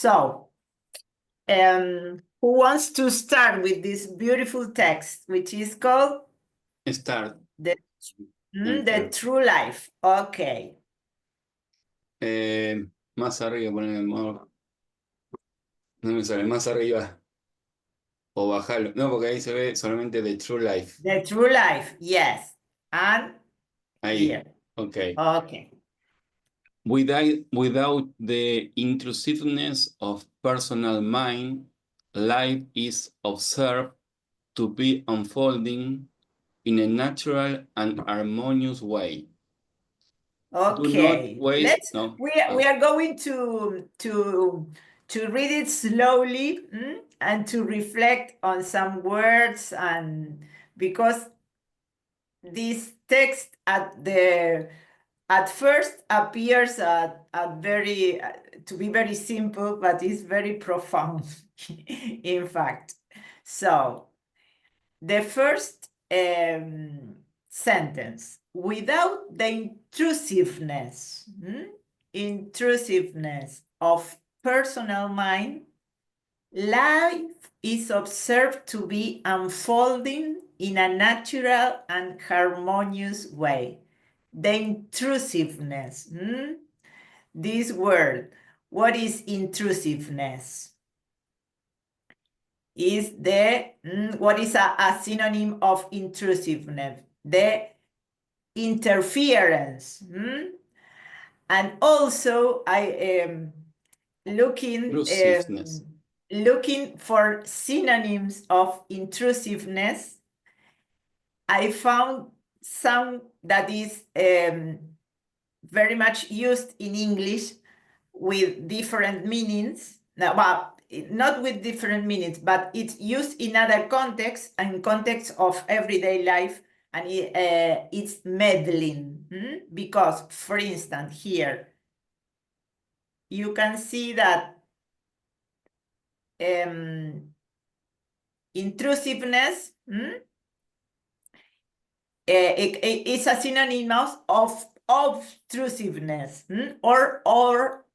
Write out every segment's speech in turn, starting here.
So, who wants to start with this beautiful text, which is called Start. The True Life? Okay. Más arriba, poner amor. No me sale, más arriba. O bajarlo. No, porque ahí se ve solamente The True Life. The True Life, yes. And Ahí, here. okay. Okay. Without the intrusiveness of personal mind, life is observed to be unfolding in a natural and harmonious way. Okay. No. We are going to read it slowly and to reflect on some words, and because this text at first appears to be very simple, but it's very profound in fact. So the first sentence: without the intrusiveness of personal mind, life is observed to be unfolding in a natural and harmonious way. The intrusiveness. This word, what is intrusiveness? Is what is a synonym of intrusiveness? The interference. And also I am looking for synonyms of intrusiveness. I found some that is very much used in English with different meanings. Now, well, not with different meanings, but it's used in other contexts and contexts of everyday life, and it's meddling. Because, for instance, here you can see that intrusiveness it's a synonym of obtrusiveness or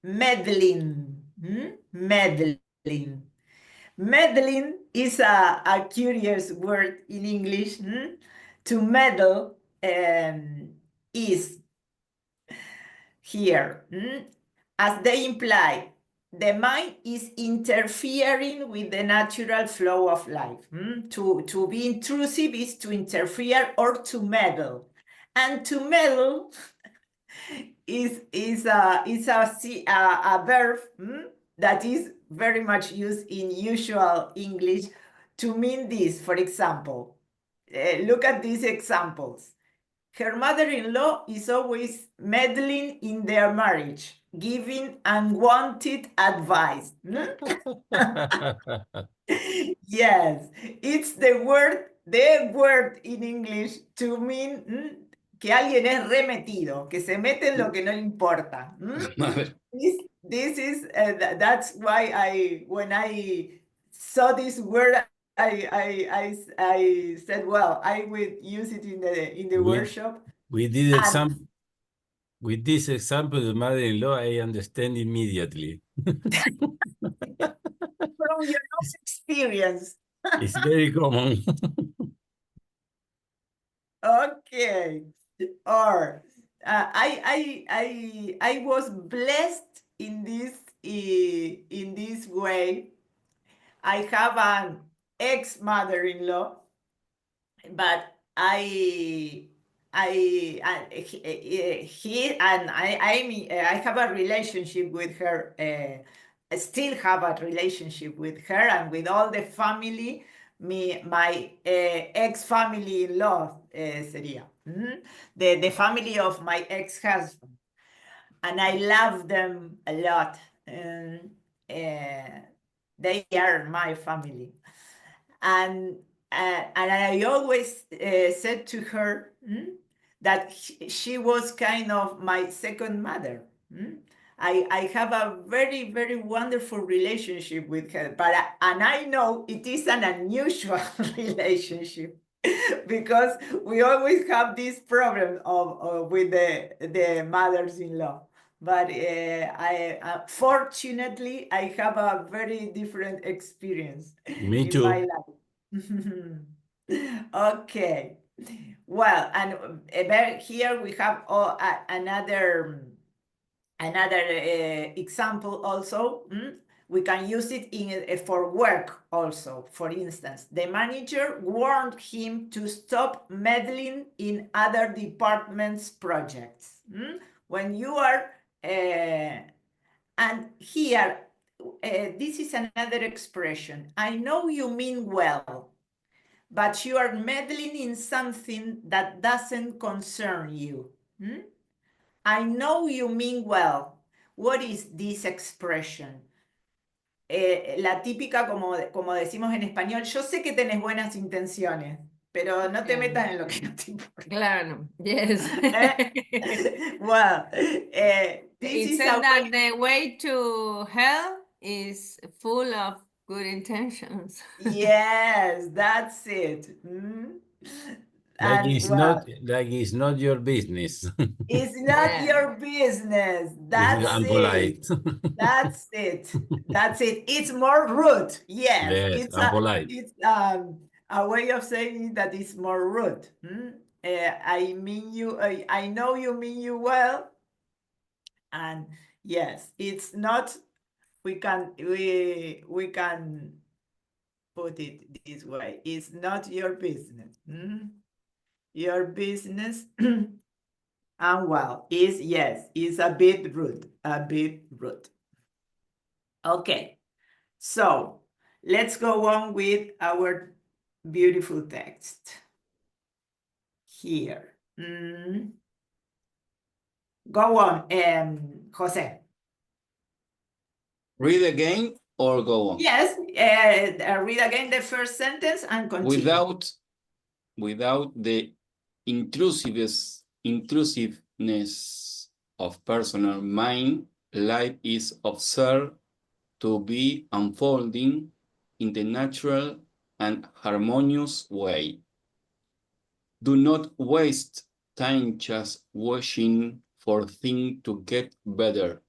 meddling. Meddling is a curious word in English. To meddle is here, as they imply, the mind is interfering with the natural flow of life. To be intrusive is to interfere or to meddle. And to meddle is a verb that is very much used in usual English to mean this. For example, look at these examples. Her mother-in-law is always meddling in their marriage, giving unwanted advice. Yes, it's the word in English to mean que alguien es remetido, que se mete en lo que no le importa. This is that's why when I saw this word, I said, well, I would use it in the workshop. With this example, the mother-in-law, I understand immediately. From your own experience. It's very common. Okay. Or I was blessed in this way. I have an ex-mother-in-law, but I have a relationship with her. I still have a relationship with her and with all the family. My ex-family-in-law sería the family of my ex-husband, and I love them a lot. They are my family, and I always said to her that she was kind of my second mother. I have a very, very wonderful relationship with her, and I know it is an unusual relationship because we always have this problem with the mothers-in-law. but fortunately, I have a very different experience Me in too. my life. Okay. Well, and here we have another example also. We can use it for work also. For instance, the manager warned him to stop meddling in other departments' projects. When you are, and here, this is another expression. I know you mean well, but you are meddling in something that doesn't concern you. I know you mean well. What is this expression? La típica, como decimos en español, yo sé que tenés buenas intenciones, pero no te metas en lo que no te importa. Claro, yes. Well, It this said is that the way to hell is full of good intentions. Yes, that's it. And It's not your business. it's not Yeah. your business. That's I'm it. polite. That's it. That's it. It's more rude. Yes, Yes, I'm polite. It's a way of saying that it's more rude. I mean you. I know you mean you well. And yes, it's not. We can put it this way. It's not your business. Your business. And well, is a bit rude. A bit rude. Okay, so let's go on with our beautiful text here. Go on, Jose. Read again or go on? Yes, read again the first sentence and continue. Without the intrusiveness of personal mind, life is observed to be unfolding in the natural and harmonious way. Do not waste time just wishing for things to get better.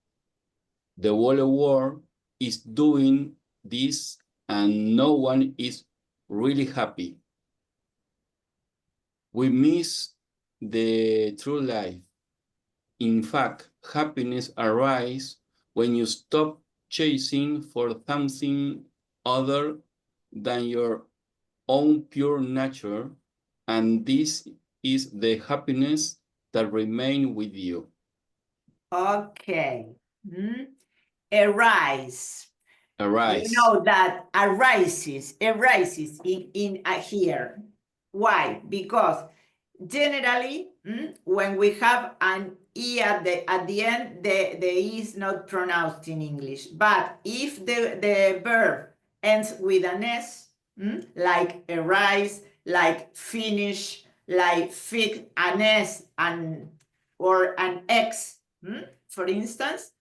The whole world is doing this and no one is really happy. We miss the true life. In fact, happiness arises when you stop chasing for something other than your own pure nature, and this is the happiness that remains with you. Okay. Arise. Arise. You know that arises in here. Why? Because generally, when we have an E at the end, the E is not pronounced in English. But if the verb ends with an S, like arise, like finish, like fix, an S or an X, for instance,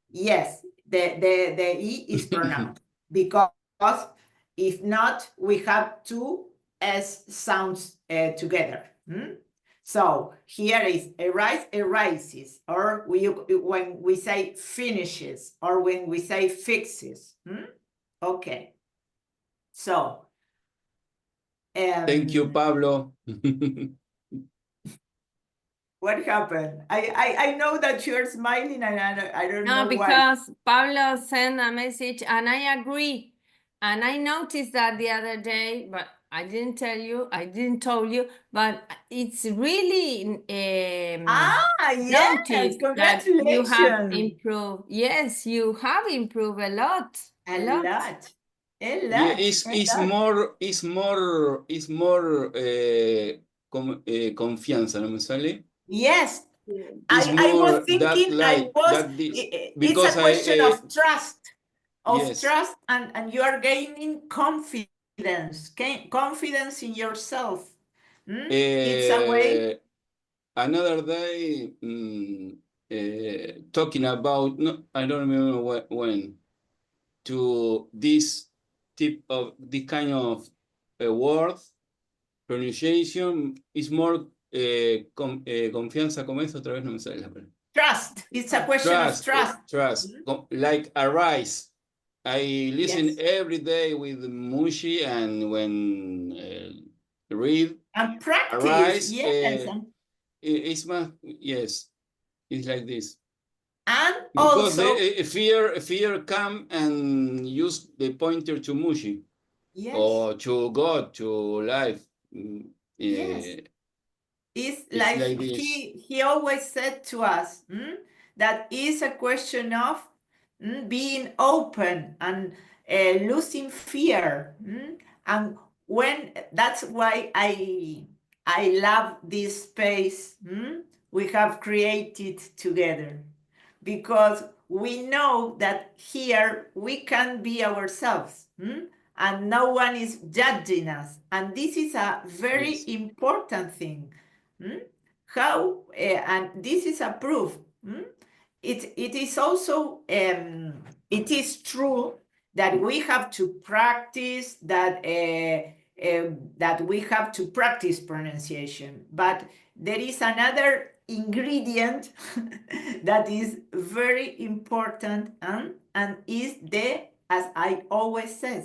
yes, the E is pronounced. Because if not, we have two S sounds together. So here is arise, arises, or when we say finishes, or when we say fixes. Okay. So. Thank you, Pablo. What happened? I know that you're smiling, and I don't know No, why. because Pablo sent a message and I agree. And I noticed that the other day, but I didn't tell you, but it's really Yes, noticed that you have congratulations. improved. Yes, you have improved a lot. A lot. Yeah, it's more confianza, ¿no me sale? Yes, It's I more was thinking, it's a question of trust. Yes. Trust, and you are gaining confidence in yourself. It's a way. Another day, talking about, no, I don't remember when, to this kind of word, pronunciation is more confianza, como es, otra vez no me sale la palabra. Trust. It's a question of trust. Trust. Like arise. I listen Yes. every day with Mushi, and when read And practice. arise, Yes. it's like this. And Because also, fear come and use the pointer to Mushi. yes. Or to God, to life. Yes. It's It's like like this. he always said to us that is a question of being open and losing fear. And when that's why I love this space we have created together, because we know that here we can be ourselves. And no one is judging us. And this is a very Yes. important thing. How, and this is a proof. It is also, it is true that we have to practice, that we have to practice pronunciation. But there is another ingredient that is very important and is as I always say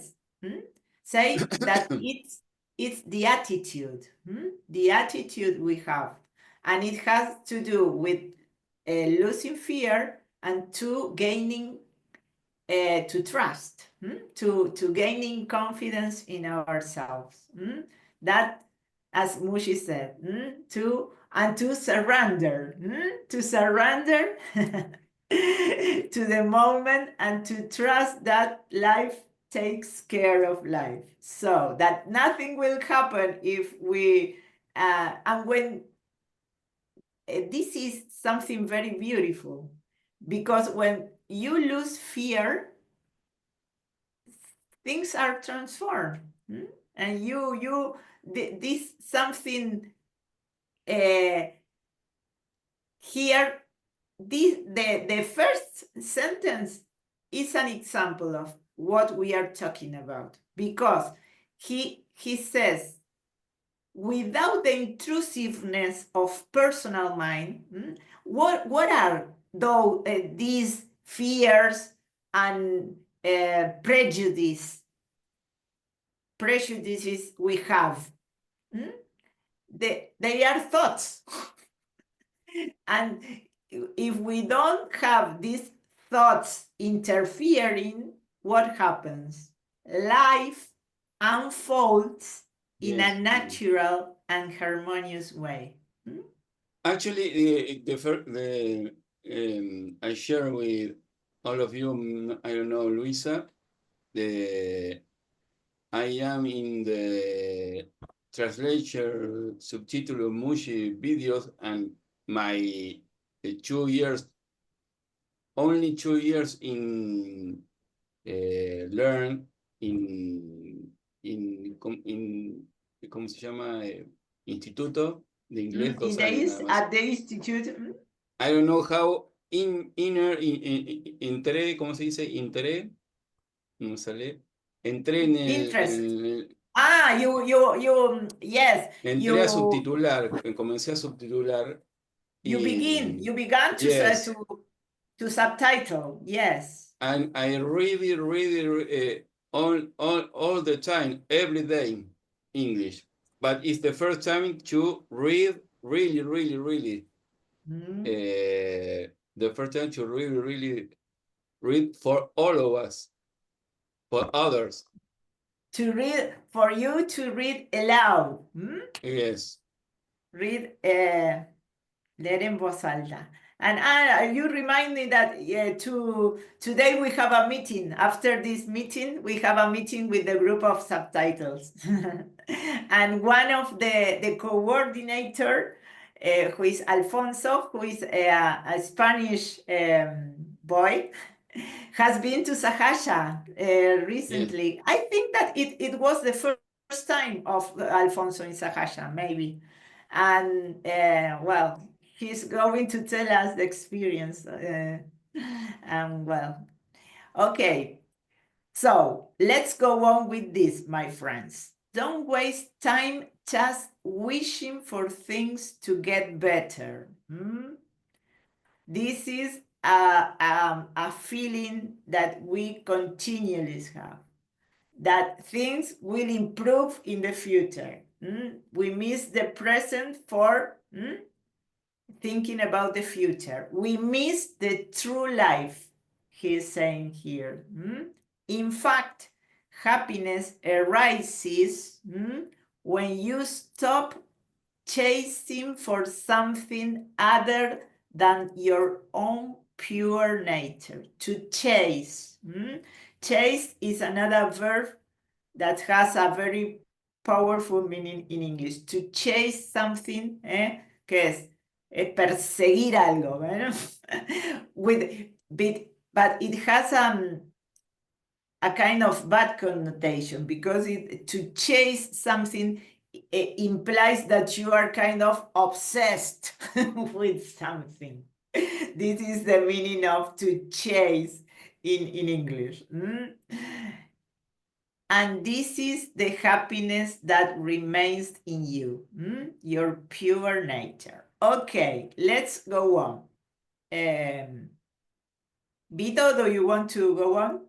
that it's the attitude, the attitude we have, and it has to do with losing fear and to gaining to trust, to gaining confidence in ourselves. That, as Mushi said, to surrender, to surrender to the moment and to trust that life takes care of life, so that nothing will happen if we and when this is something very beautiful, because when you lose fear, things are transformed, and this something here. The first sentence is an example of what we are talking about, because he says, without the intrusiveness of personal mind, what are these fears and prejudices we have? They are thoughts. And if we don't have these thoughts interfering, what happens? Life unfolds in a natural and harmonious way. Actually, I share with all of you, I don't know, Luisa, I am in the translation subtitle of Mushi videos, and my 2 years, only 2 years in learn in ¿cómo se llama? Instituto de Inglés, 2 años nada más. At the institute. I don't know how entré, ¿cómo se dice? Entré, no sale. Entré en el yes. Entré a subtitular, comencé a subtitular. You began to, yes. to subtitle, yes. And I read all the time, every day, English. But it's the first time to read really. The first time to really read for all of us, for others. To read, for you to read aloud. Yes. Read, leer en voz alta. And you remind me that today we have a meeting. After this meeting, we have a meeting with the group of subtitles. And one of the coordinator, who is Alfonso, who is a Spanish boy, has been to Sahasha recently. Yes. I think that it was the first time of Alfonso in Sahasha, maybe. And well, he's going to tell us the experience. Well, okay. So let's go on with this, my friends. Don't waste time just wishing for things to get better. This is a feeling that we continually have, that things will improve in the future. We miss the present for thinking about the future. We miss the true life, he's saying here. In fact, happiness arises when you stop chasing for something other than your own pure nature. To chase. Chase is another verb that has a very powerful meaning in English. To chase something, ¿qué es? Perseguir algo, but it has a kind of bad connotation, because to chase something implies that you are kind of obsessed with something. This is the meaning of to chase in English. And this is the happiness that remains in you, your pure nature. Okay, let's go on. Vito, do you want to go on?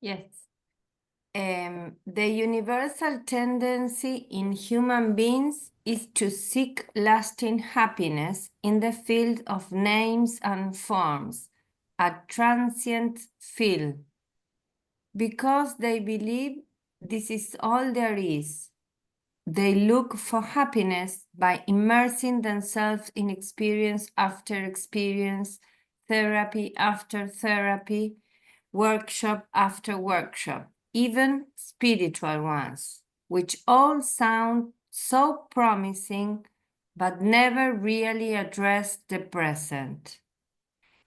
Yes. The universal tendency in human beings is to seek lasting happiness in the field of names and forms, a transient field, because they believe this is all there is. They look for happiness by immersing themselves in experience after experience, therapy after therapy, workshop after workshop, even spiritual ones, which all sound so promising, but never really address the present.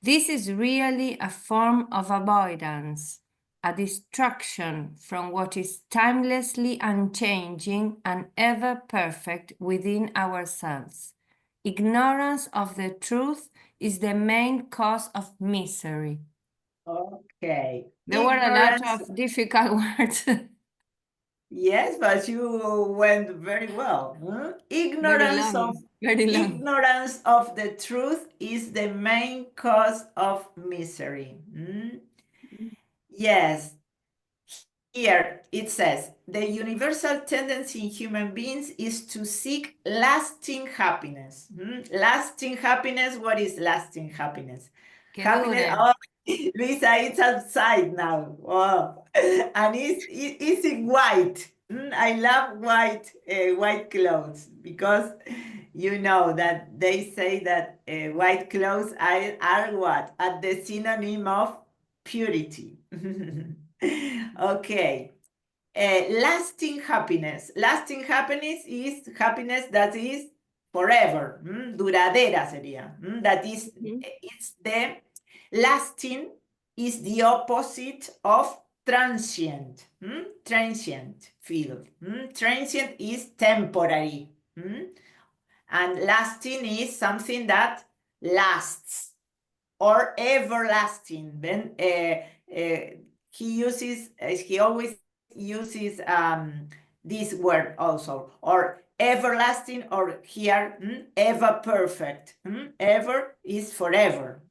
This is really a form of avoidance, a distraction from what is timelessly unchanging and ever perfect within ourselves. Ignorance of the truth is the main cause of misery. Okay. There were a lot Ignorance. of difficult words. Yes, but you went very well. Ignorance of very long. ignorance of the truth is the main cause of misery. Yes. Here it says, the universal tendency in human beings is to seek lasting happiness. Lasting happiness, what is lasting happiness? Que Happiness, dure. oh, Luisa, it's outside now. Wow. And it's in white. I love white clothes, because you know that they say that white clothes are what? At the synonym of purity. Okay. Lasting happiness. Lasting happiness is happiness that is forever. Duradera sería. That is, it's the lasting is the opposite of transient. Transient field. Transient is temporary. And lasting is something that lasts or everlasting. Then he always uses this word also, or everlasting, or here ever perfect. Ever is forever.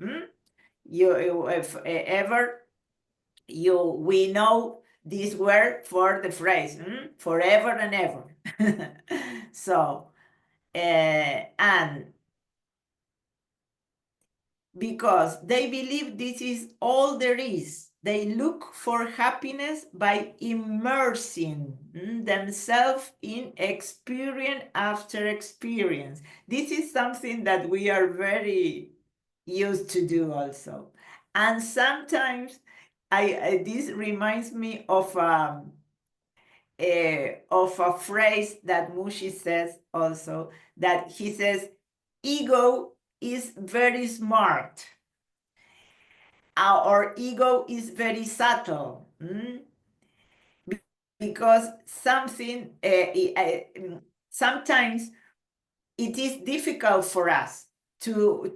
We know this word for the phrase forever and ever. So and because they believe this is all there is, they look for happiness by immersing themselves in experience after experience. This is something that we are very used to do also. And sometimes this reminds me of a phrase that Mushi says also, that he says, ego is very smart. Our ego is very subtle. Because something, sometimes it is difficult for us to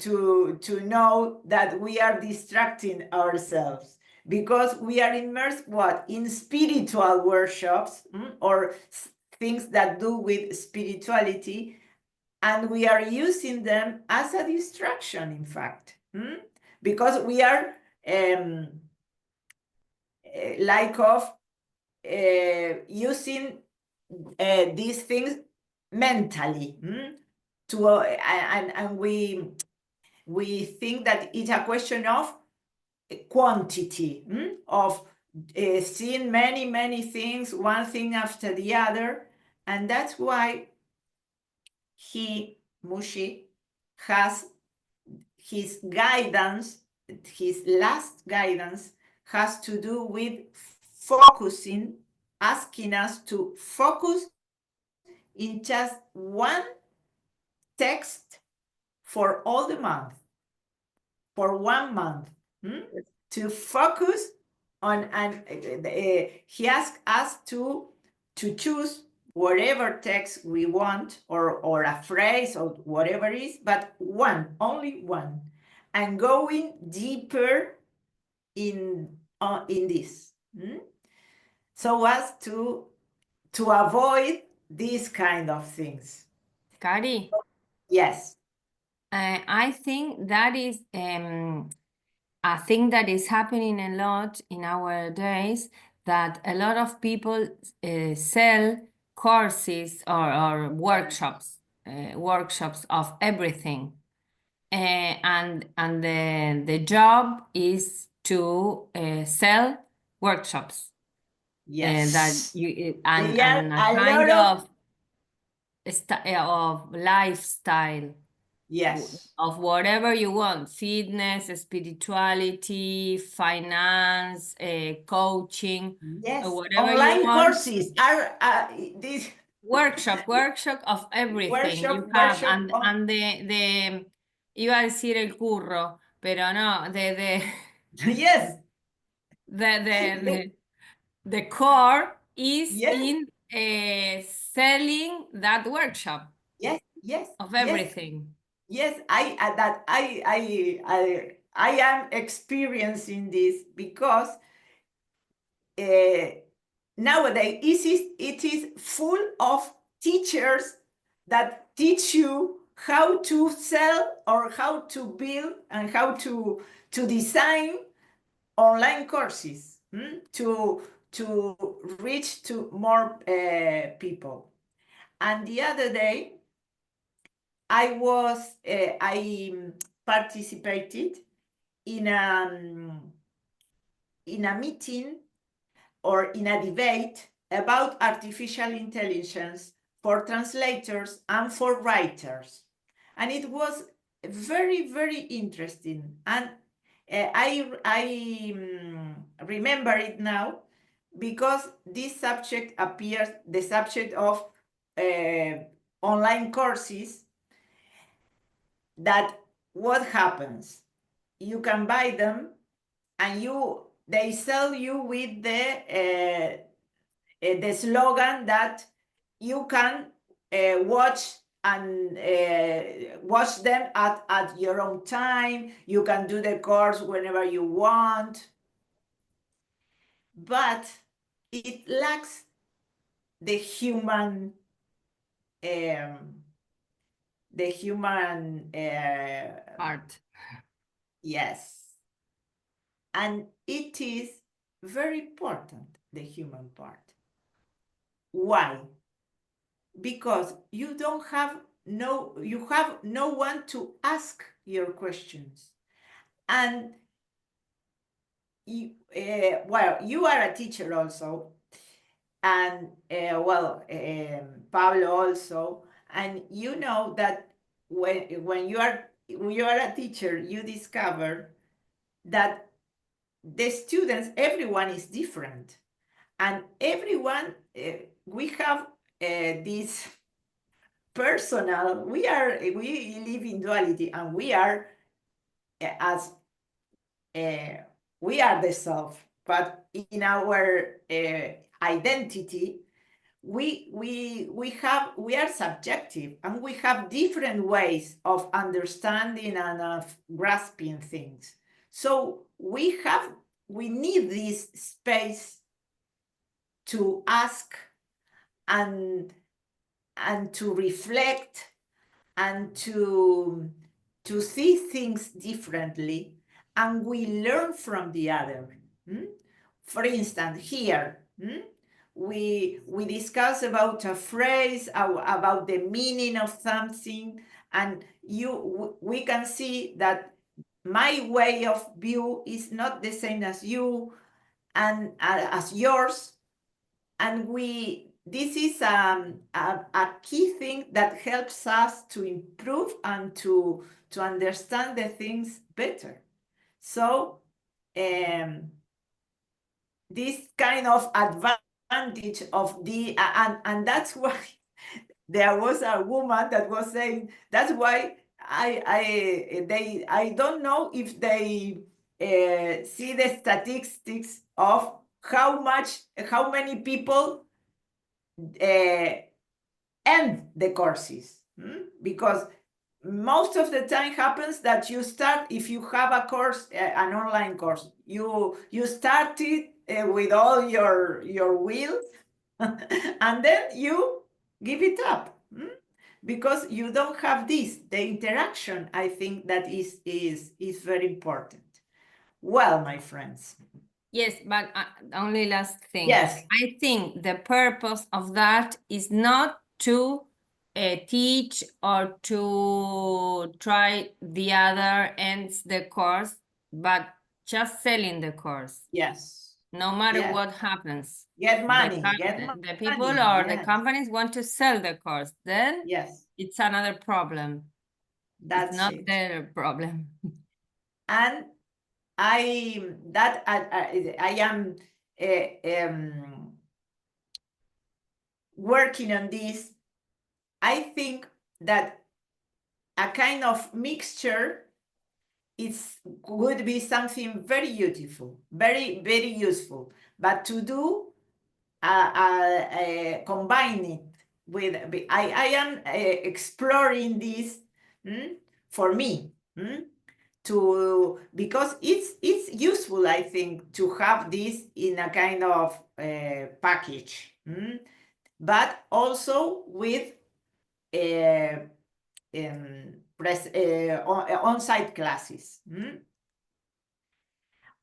know that we are distracting ourselves, because we are immersed in spiritual workshops or things that do with spirituality, and we are using them as a distraction, in fact, because we are using these things mentally, and we think that it's a question of quantity, of seeing many things, one thing after the other, and that's why Mushi has his guidance, his last guidance has to do with focusing, asking us to focus in just one text for all the month, for 1 month, to focus on, and he asked us to choose whatever text we want, or a phrase, or whatever it is, but only one, and going deeper in this, so as to avoid these kind of things. Cari, Yes. I think that is a thing that is happening a lot in our days, that a lot of people sell courses or workshops of everything, and the job is to sell workshops. Yes. That you and Yeah, a a kind lot of lifestyle. Yes. Of whatever you want: fitness, spirituality, finance, coaching, Yes. whatever Online you want. courses are this Workshop of everything you have, and the iba a decir el curro, pero no, yes. the core is Yes. in selling that workshop Yes. of everything. Yes, I am experiencing this, because nowadays it is full of teachers that teach you how to sell, or how to build, and how to design online courses, to reach to more people. And the other day, I participated in a meeting, or in a debate about artificial intelligence for translators and for writers. And it was very interesting. And I remember it now, because this subject appears, the subject of online courses, that what happens? You can buy them, and they sell you with the slogan that you can watch them at your own time. You can do the course whenever you want, but it lacks the human Art. Yes. And it is very important, the human part. Why? Because you have no one to ask your questions. And you are a teacher also, and Pablo also, and you know that when you are a teacher, you discover that the students, everyone is different, and everyone, we have this personal, we live in duality, and we are we are the self, but in our identity, we are subjective, and we have different ways of understanding and of grasping things. So we need this space to ask, and to reflect, and to see things differently, and we learn from the other. For instance, here, we discuss about a phrase, about the meaning of something, and we can see that my way of view is not the same as you and as yours, and this is a key thing that helps us to improve and to understand the things better. So this kind of advantage of the and that's why there was a woman that was saying, that's why I don't know if they see the statistics of how many people end the courses, because most of the time happens that you start, if you have a course, an online course, you start it with all your will, and then you give it up, because you don't have the interaction. I think that is very important. Well, my friends. Yes, but only last thing. Yes. I think the purpose of that is not to teach or to try the other ends the course, but just selling the course. Yes. No matter Yes. what happens. Get money. The people or the companies want to sell the course. Then yes, it's another problem. That's it's not it. their problem. And I am working on this. I think that a kind of mixture would be something very beautiful, very, very useful. But to do, combine it with, I am exploring this for me. Because it's useful, I think, to have this in a kind of package, but also with on-site classes.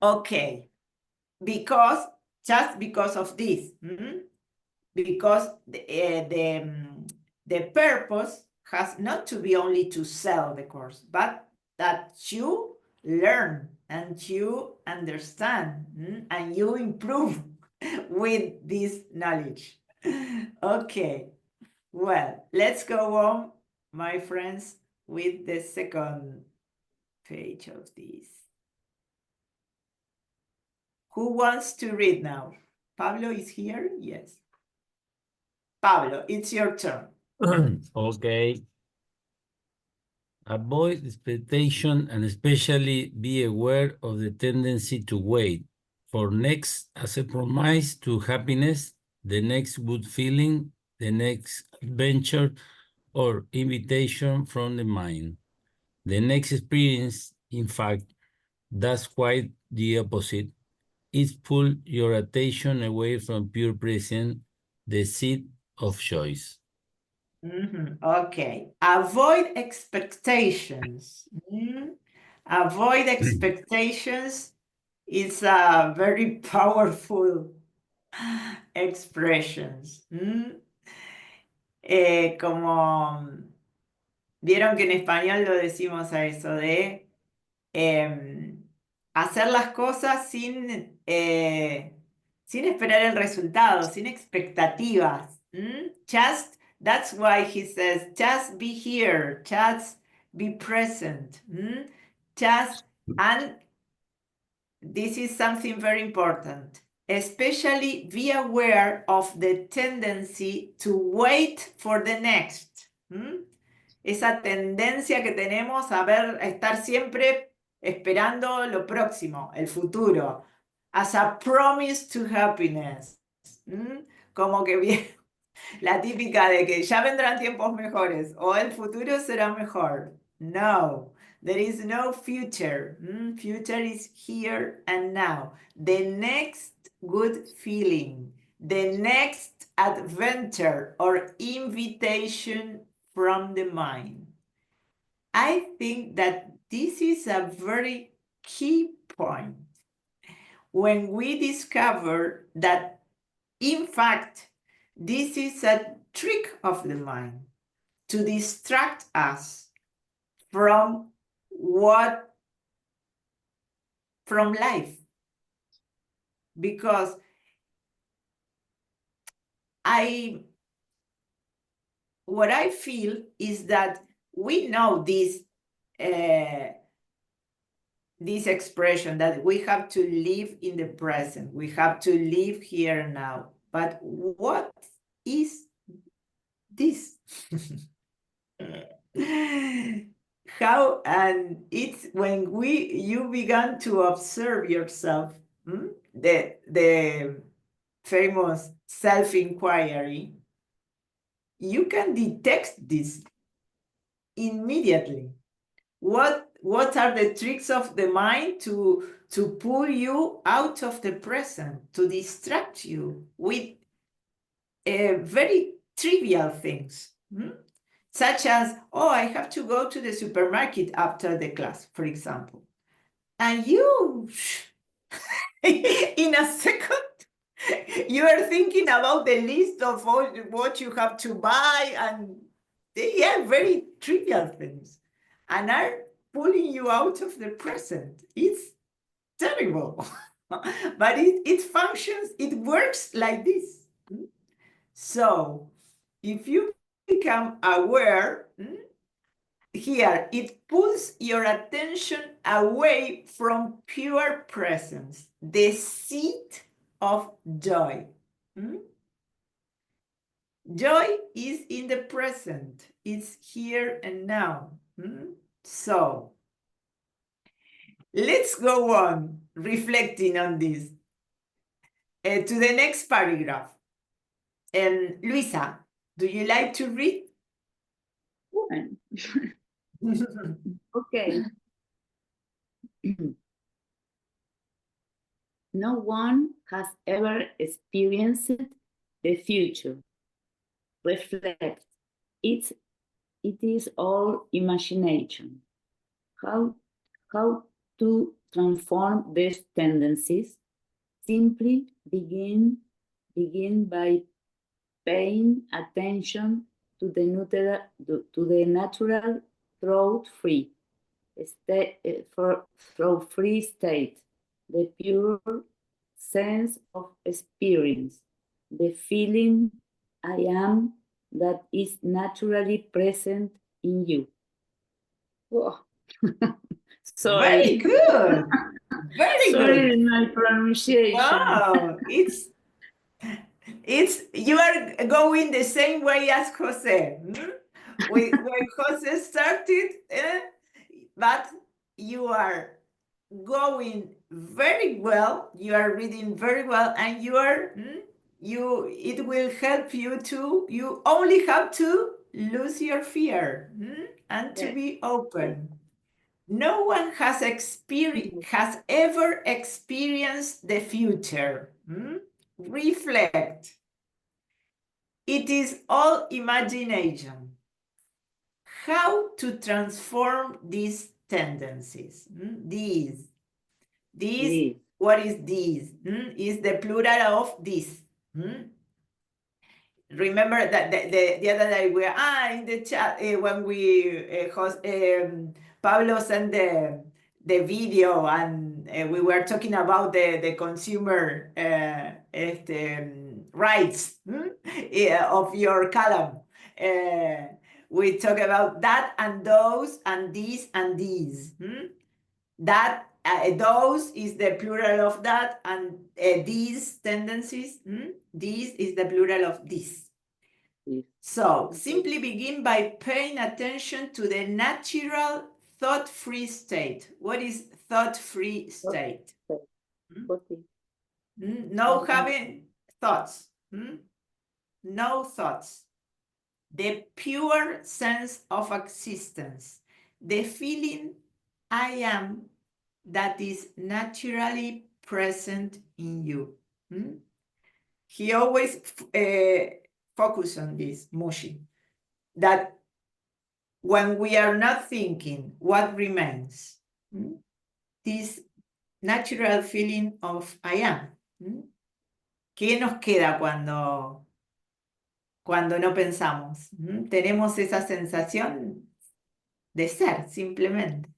Okay, just because of this, because the purpose has not to be only to sell the course, but that you learn and you understand and you improve with this knowledge. Okay, well, let's go on, my friends, with the second page of this. Who wants to read now? Pablo is here? Yes. Pablo, it's your turn. Okay. Avoid expectation and especially be aware of the tendency to wait for next as a promise to happiness, the next good feeling, the next adventure or invitation from the mind. The next experience, in fact, that's quite the opposite. It pulls your attention away from pure presence, the seat of choice. Okay. Avoid expectations. Avoid expectations is a very powerful expressions. Como vieron que en español lo decimos a eso de hacer las cosas sin esperar el resultado, sin expectativas. That's why he says, just be here, just be present. And this is something very important. Especially be aware of the tendency to wait for the next. Esa tendencia que tenemos a estar siempre esperando lo próximo, el futuro. As a promise to happiness. Como que bien, la típica de que ya vendrán tiempos mejores o el futuro será mejor. No, there is no future. Future is here and now. The next good feeling, the next adventure or invitation from the mind. I think that this is a very key point. When we discover that, in fact, this is a trick of the mind to distract us from life. Because what I feel is that we know this expression that we have to live in the present, we have to live here and now. But what is this? How? And it's when you began to observe yourself, the famous self-inquiry, you can detect this immediately. What are the tricks of the mind to pull you out of the present, to distract you with very trivial things, such as, oh, I have to go to the supermarket after the class, for example. And you, in a second, you are thinking about the list of all what you have to buy, and they are very trivial things and are pulling you out of the present. It's terrible. But it functions, it works like this. So if you become aware, here it pulls your attention away from pure presence, the seat of joy. Joy is in the present, it's here and now. So let's go on reflecting on this to the next paragraph. Luisa, do you like to read? Okay. No one has ever experienced the future. Reflect. It is all imagination. How to transform these tendencies? Simply begin by paying attention to the natural throat-free state, the pure sense of experience, the feeling I am that is naturally present in you. Oh. Sorry. Very good. Very Sorry, good. my pronunciation. Wow, you are going the same way as Jose. When Jose started, but you are going very well. You are reading very well, and it will help you to. You only have to lose your fear and to be open. No one has ever experienced the future. Reflect. It is all imagination. How to transform these tendencies? These. What is these? Is the plural of this. Remember that the other day we were in the chat when we Pablo sent the video, and we were talking about the consumer rights of your column. We talk about that and those and these and these. That those is the plural of that, and these tendencies, this is the plural of this. So simply begin by paying attention to the natural thought-free state. What is thought-free state? No having thoughts. No thoughts. The pure sense of existence. The feeling I am that is naturally present in you. He always focus on this, Mushi, that When we are not thinking, what remains? This natural feeling of I am. ¿Qué nos queda cuando no pensamos? Tenemos esa sensación de ser, simplemente.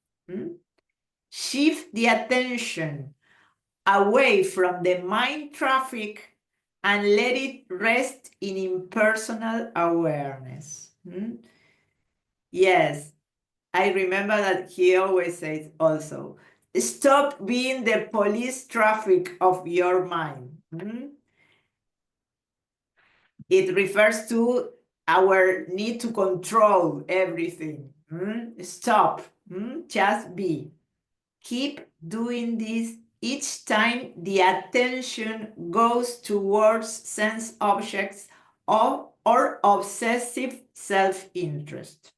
Shift the attention away from the mind traffic and let it rest in impersonal awareness. Yes, I remember that he always says also, stop being the police traffic of your mind. It refers to our need to control everything. Stop, just be. Keep doing this each time the attention goes towards sense objects or obsessive self-interest.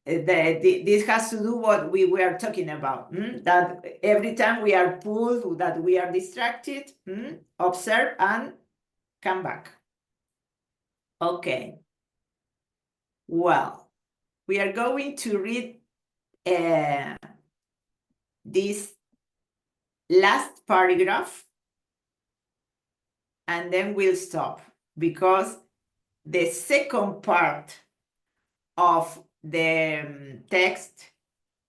This has to do what we were talking about, that every time we are pulled, that we are distracted, observe and come back. Okay. Well, we are going to read this last paragraph and then we'll stop, because the second part of the text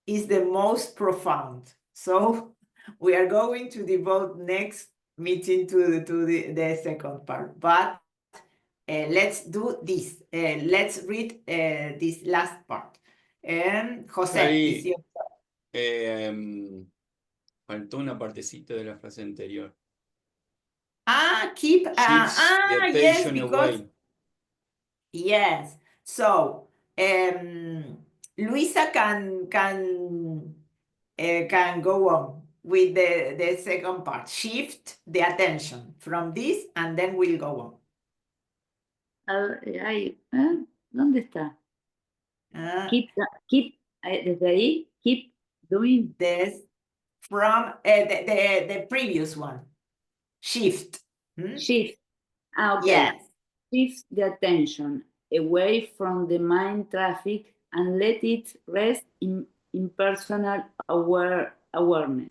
is the most profound. So we are going to devote next meeting to the second part. But let's do this. Let's read this last part. José, Cari, faltó una partecita de la frase anterior. Keep Shifts the yes, attention because away. yes. So Luisa can go on with the second part. Shift the attention from this, and then we'll go on. ¿Dónde está? Keep, desde ahí, keep doing this from the previous one. Shift. Shift. Okay. Yes. Shift the attention away from the mind traffic and let it rest in impersonal awareness.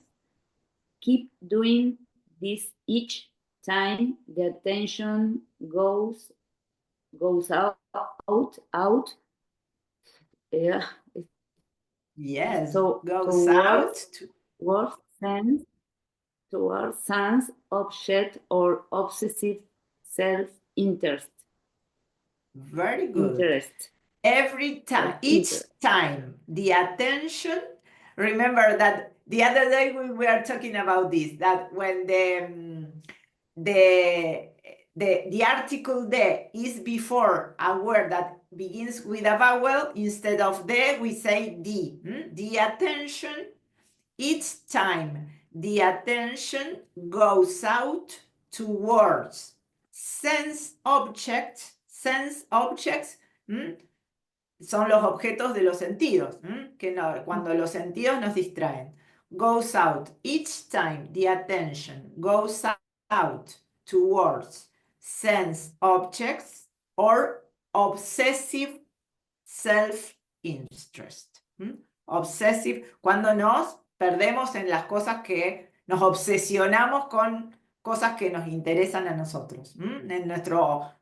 Keep doing this each time the attention goes out. Yes. So goes out towards sense, object, or obsessive self-interest. Very good. Interest. Every time, each time, the attention. Remember that the other day we were talking about this, that when the article de is before a word that begins with a vowel, instead of de, we say di. The attention, each time the attention goes out towards sense objects. Sense objects son los objetos de los sentidos, que no, cuando los sentidos nos distraen. Goes out, each time the attention goes out towards sense objects or obsessive self-interest. Obsessive, cuando nos perdemos en las cosas que nos obsesionamos con cosas que nos interesan a nosotros, en nuestro,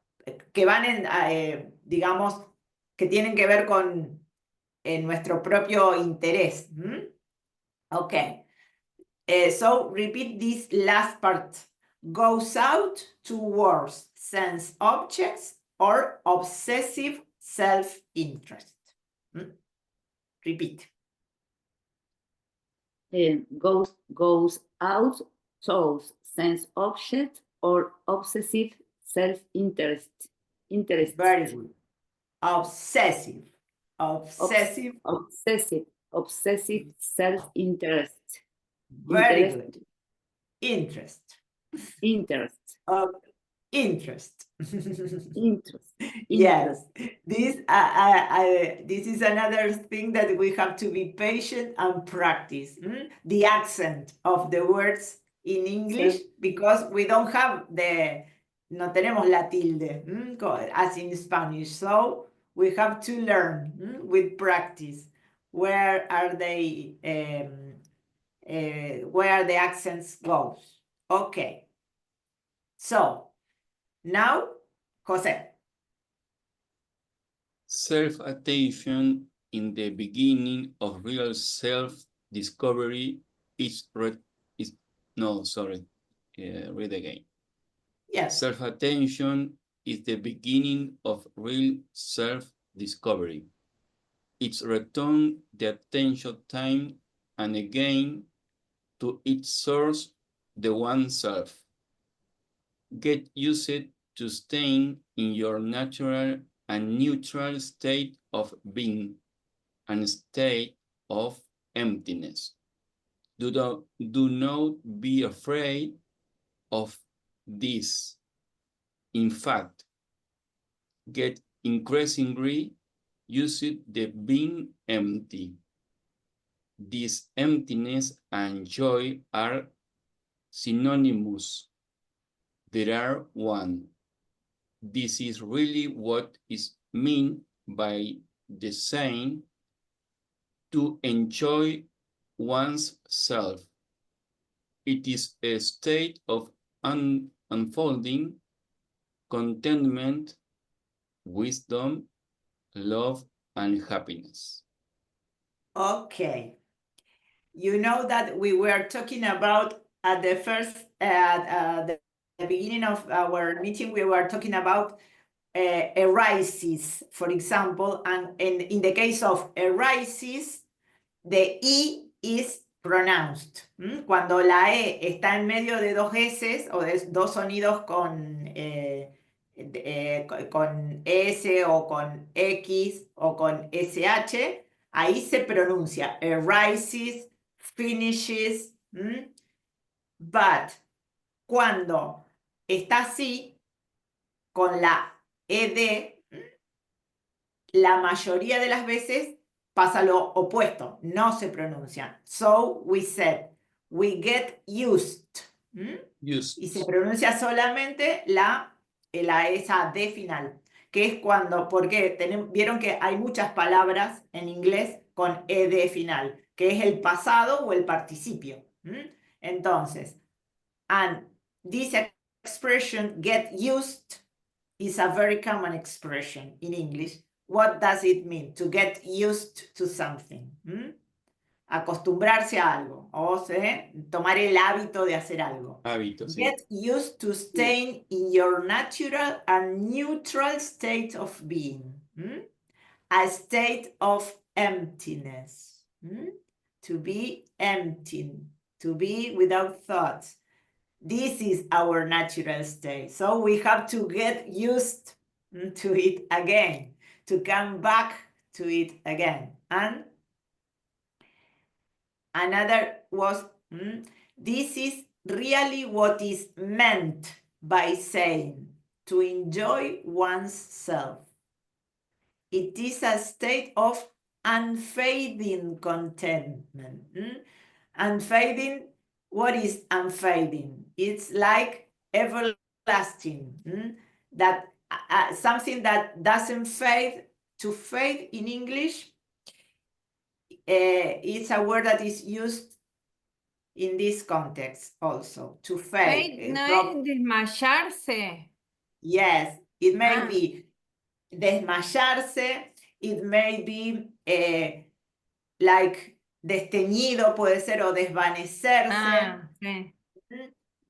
que van en, digamos, que tienen que ver con nuestro propio interés. Okay. So repeat this last part. Goes out towards sense objects or obsessive self-interest. Repeat. Goes out towards sense object or obsessive self-interest. Very good. Obsessive self-interest. Very good. Interest. Yes, this is another thing that we have to be patient and practice. The accent of the words in English, because we don't have no tenemos la tilde, as in Spanish. So we have to learn with practice. Where are they, where the accents goes? Okay. So, now, Jose. Self-attention in the beginning of real self-discovery read again. Yes. Self-attention is the beginning of real self-discovery. It's return the attention time and again to its source, the one self. Get used to staying in your natural and neutral state of being and state of emptiness. Do not be afraid of this. In fact, get increasingly used to being empty. This emptiness and joy are synonymous. They are one. This is really what is meant by the saying to enjoy one's self. It is a state of unfolding contentment, wisdom, love, and happiness. Okay. You know that we were talking about at the first, the beginning of our meeting, we were talking about arises, for example, and in the case of arises, the I is pronounced. Cuando la E está en medio de dos S o de dos sonidos con S o con X o con SH, ahí se pronuncia arises, finishes. But cuando está así, con la ED, la mayoría de las veces pasa lo opuesto, no se pronuncia. So we said, we get used. Used. Y se pronuncia solamente esa D final, que es cuando, porque vieron que hay muchas palabras en inglés con ED final, que es el pasado o el participio. Entonces, and this expression, get used, is a very common expression in English. What does it mean? To get used to something. Acostumbrarse a algo, o tomar el hábito de hacer algo. Hábito, sí. Get used to staying in your natural and neutral state of being. A state of emptiness. To be empty, to be without thoughts. This is our natural state. So we have to get used to it again, to come back to it again. And another was, this is really what is meant by saying, to enjoy one's self. It is a state of unfading contentment. Unfading, what is unfading? It's like everlasting. That something that doesn't fade. To fade in English, it's a word that is used in this context also. To fade. Fade no es desmayarse. Yes, it may be desmayarse. It may be like desteñido, puede ser, o desvanecerse. Sí.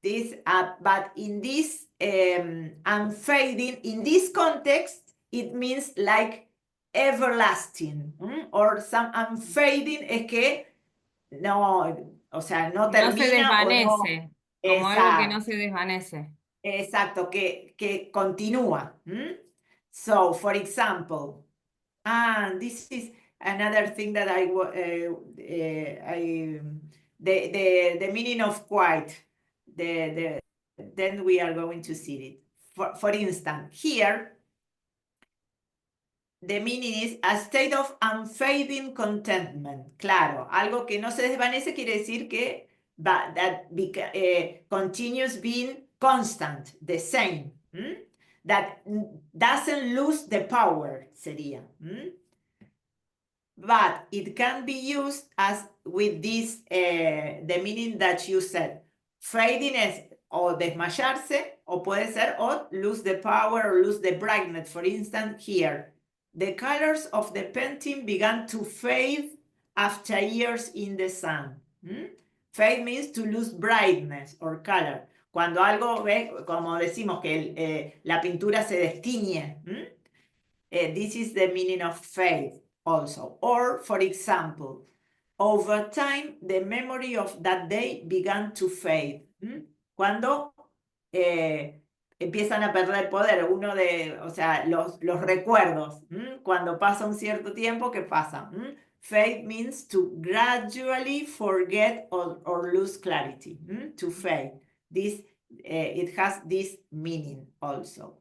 This, but in this unfading, in this context, it means like everlasting, or some unfading es que no, o sea, no termina. No se desvanece, como algo que no se desvanece. Exacto, que continúa. So, for example, this is another thing that the meaning of quiet. Then we are going to see it. For instance, here, the meaning is a state of unfading contentment. Claro, algo que no se desvanece quiere decir que continues being constant, the same. that doesn't lose the power, sería. But it can be used as with this, the meaning that you said. Fading es o desmayarse, o puede ser o lose the power or lose the brightness. For instance, here, the colors of the painting began to fade after years in the sun. Fade means to lose brightness or color. Cuando algo, como decimos que la pintura se destiñe. This is the meaning of fade also. Or, for example, over time, the memory of that day began to fade. Cuando empiezan a perder poder, o sea, los recuerdos. Cuando pasa un cierto tiempo, ¿qué pasa? Fade means to gradually forget or lose clarity. To fade. This, it has this meaning also.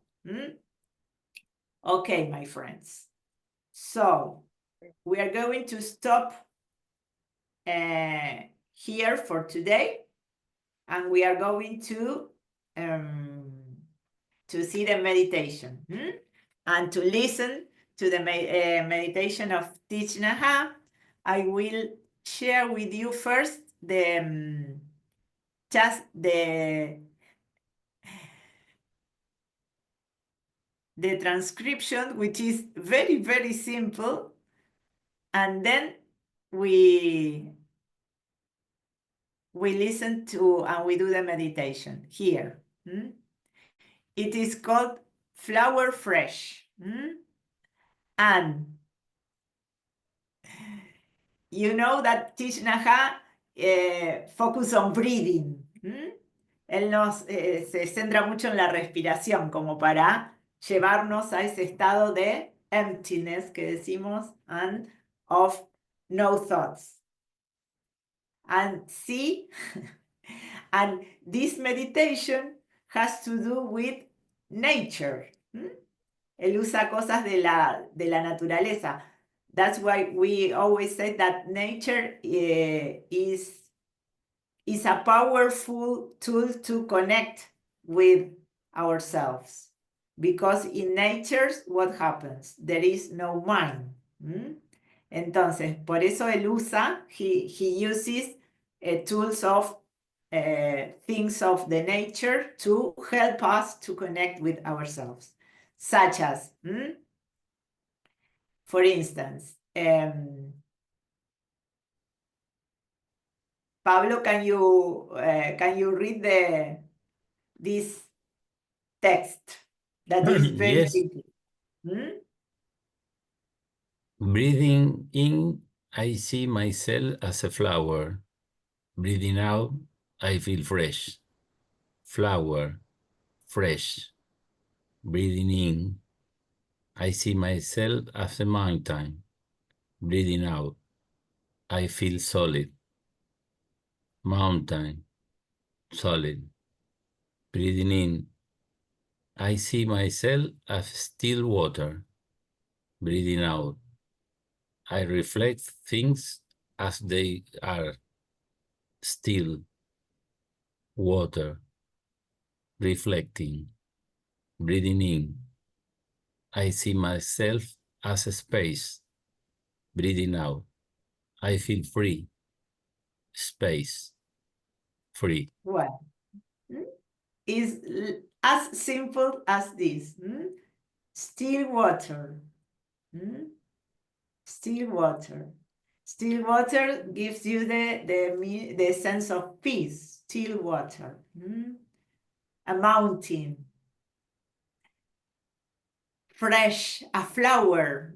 Okay, my friends. So we are going to stop here for today, and we are going to see the meditation and to listen to the meditation of Thich Nhat Hanh. I will share with you first the transcription, which is very, very simple, and then we listen to and we do the meditation here. It is called Flower Fresh. And you know that Thich Nhat Hanh focus on breathing. Él se centra mucho en la respiración, como para llevarnos a ese estado de emptiness que decimos, and of no thoughts. And see, and this meditation has to do with nature. Él usa cosas de la naturaleza. That's why we always say that nature is a powerful tool to connect with ourselves. Because in nature, what happens? There is no mind. Entonces, por eso él usa, he uses tools of things of the nature to help us to connect with ourselves. Such as, for instance, Pablo, can you read this text that is very Yes. simple? Breathing in, I see myself as a flower. Breathing out, I feel fresh. Flower, fresh. Breathing in, I see myself as a mountain. Breathing out, I feel solid. Mountain, solid. Breathing in, I see myself as still water. Breathing out, I reflect things as they are. Still, water, reflecting. Breathing in, I see myself as a space. Breathing out, I feel free. Space, free. Well, is as simple as this. Still water. Still water. Still water gives you the sense of peace. Still water. A mountain. Fresh. A flower.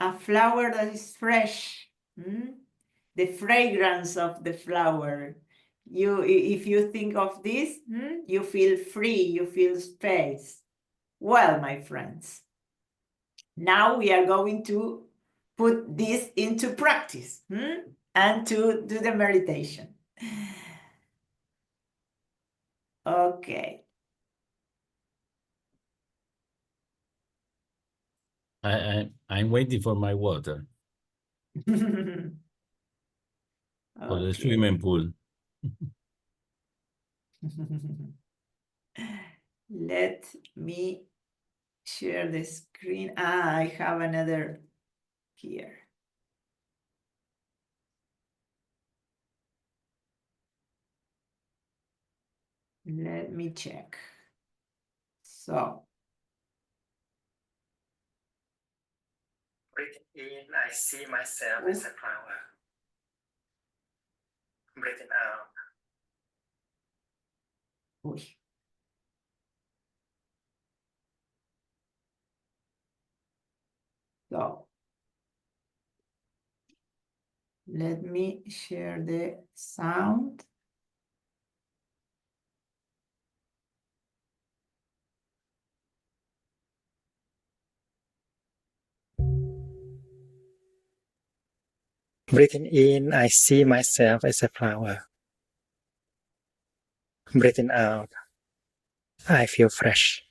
A flower that is fresh. The fragrance of the flower. If you think of this, you feel free, you feel space. Well, my friends, now we are going to put this into practice and to do the meditation. Okay. I'm waiting for my water for the swimming pool. Let me share the screen. I have another here. Let me check. So, Breathing in, I see myself as a flower. Breathing out, uy. So, let me share the sound. breathing in, I see myself as a flower. Breathing out, I feel fresh.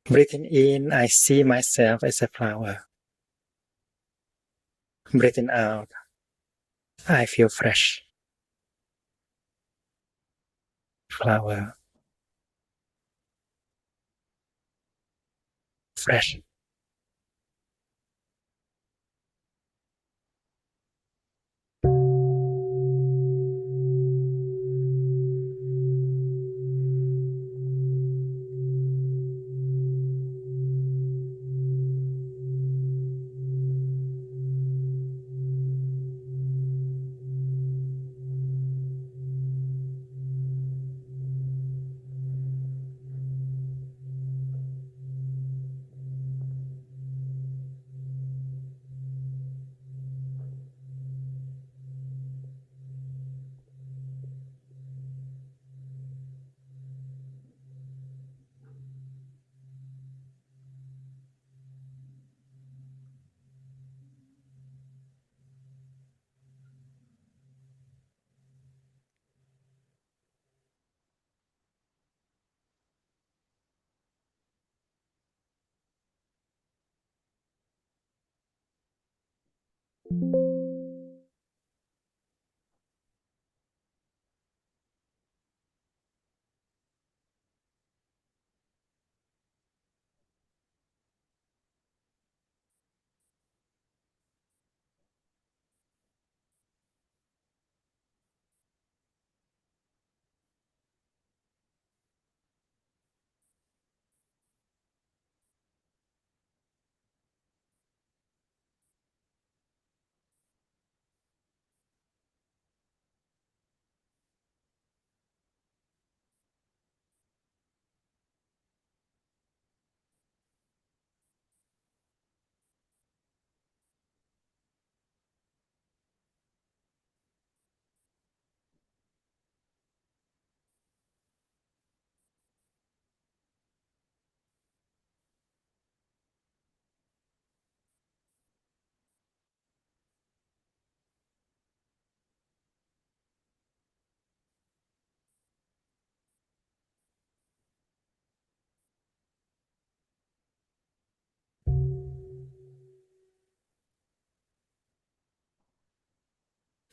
Breathing in, I see myself as a flower. Breathing out, I feel fresh. Flower. Fresh.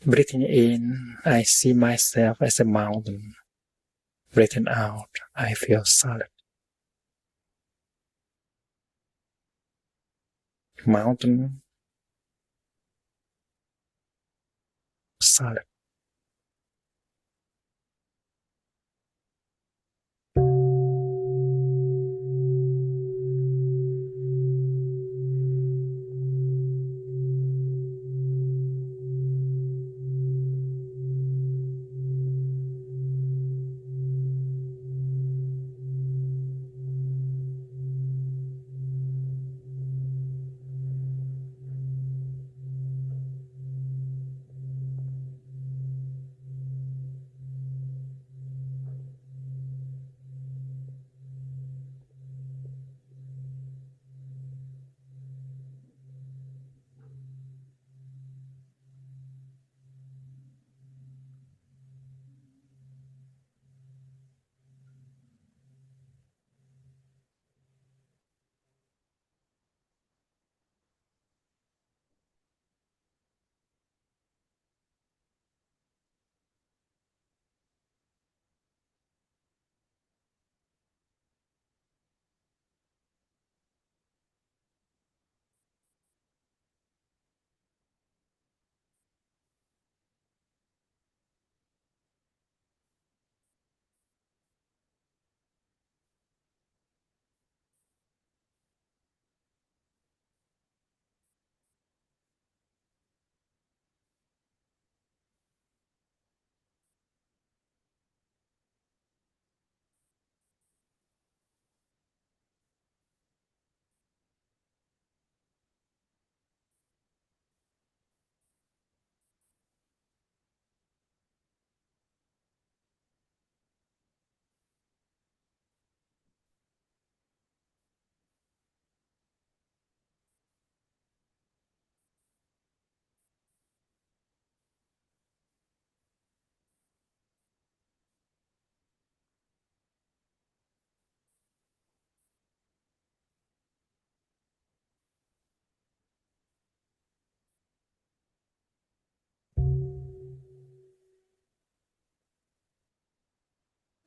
Breathing in, I see myself as a mountain. Breathing out, I feel solid. Mountain, solid.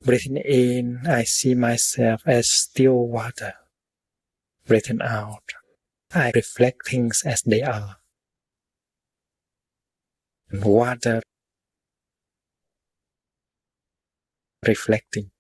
Breathing in, I see myself as still water. Breathing out, I reflect things as they are. And water reflecting.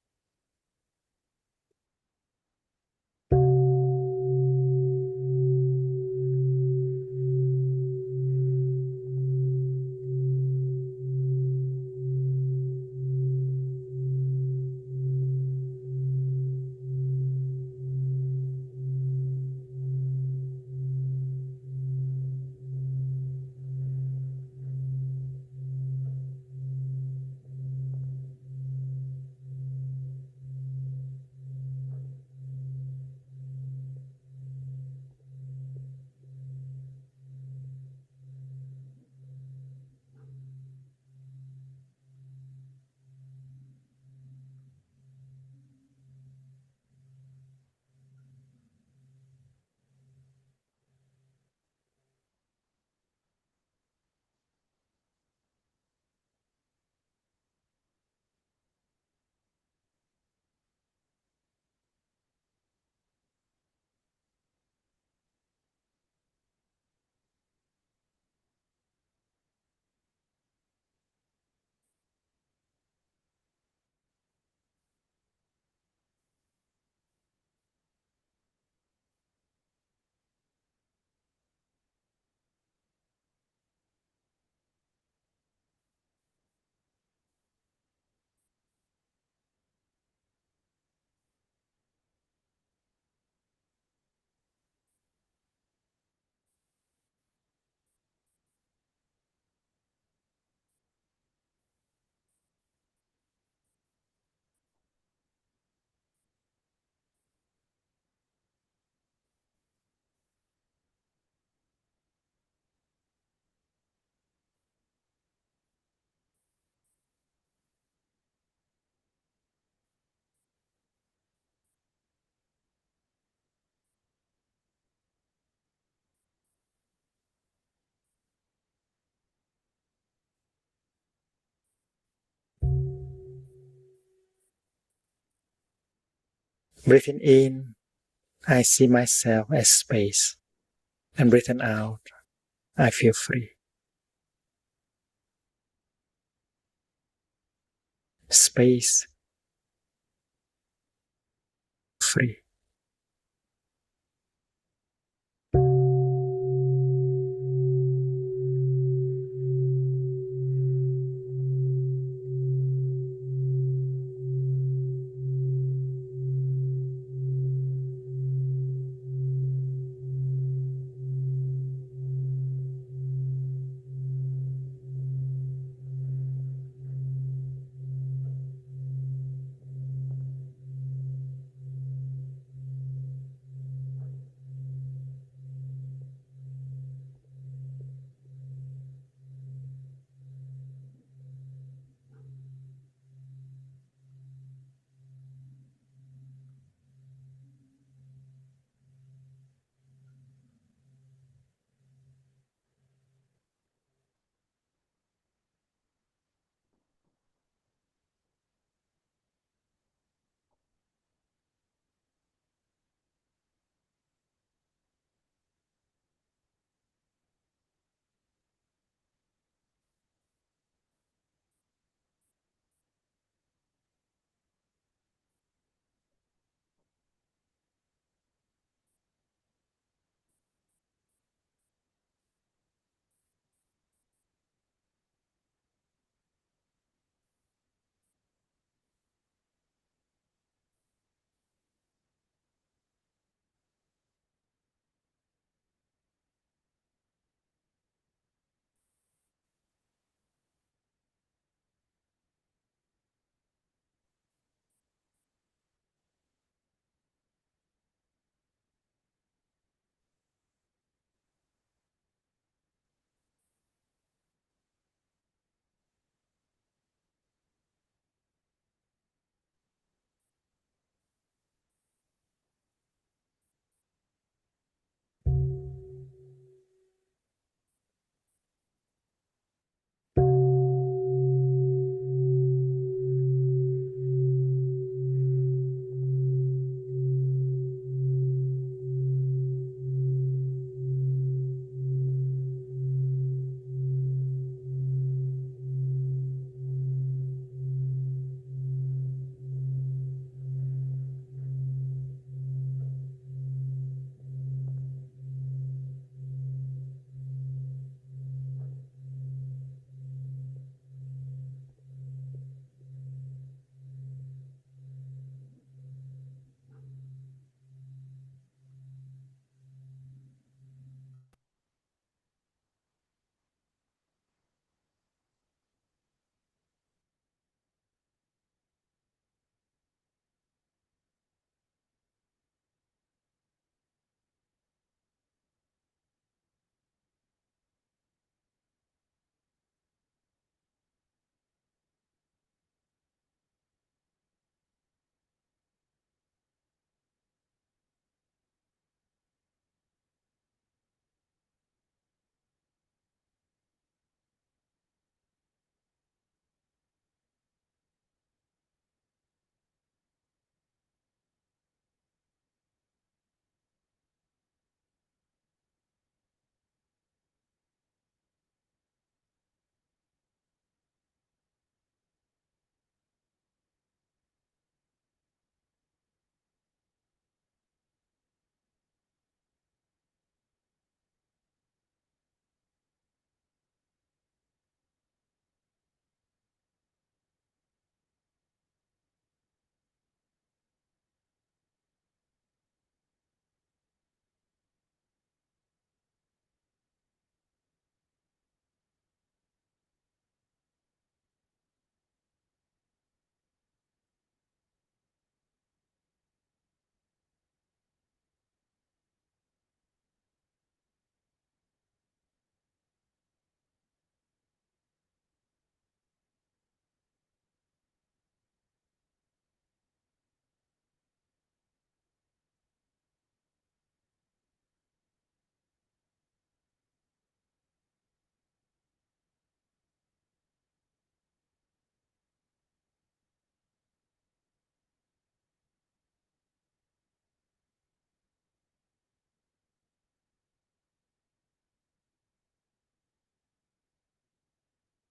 Breathing in, I see myself as space, and breathing out, I feel free. Space, free.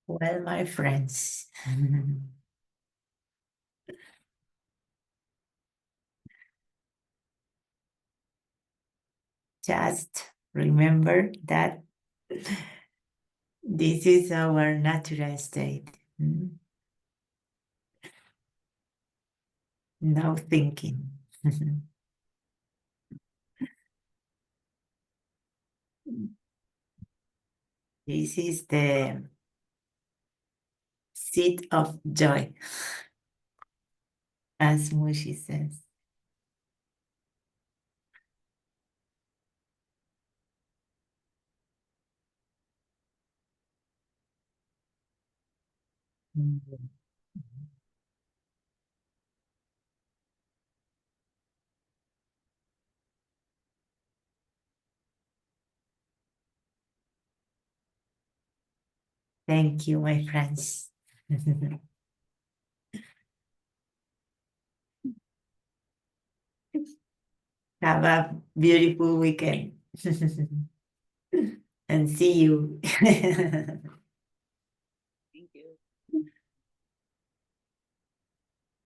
Well, my friends, just remember that this is our natural state. No thinking. This is the seat of joy, as Mushi says. Thank you, my friends. Have a beautiful weekend. And see you.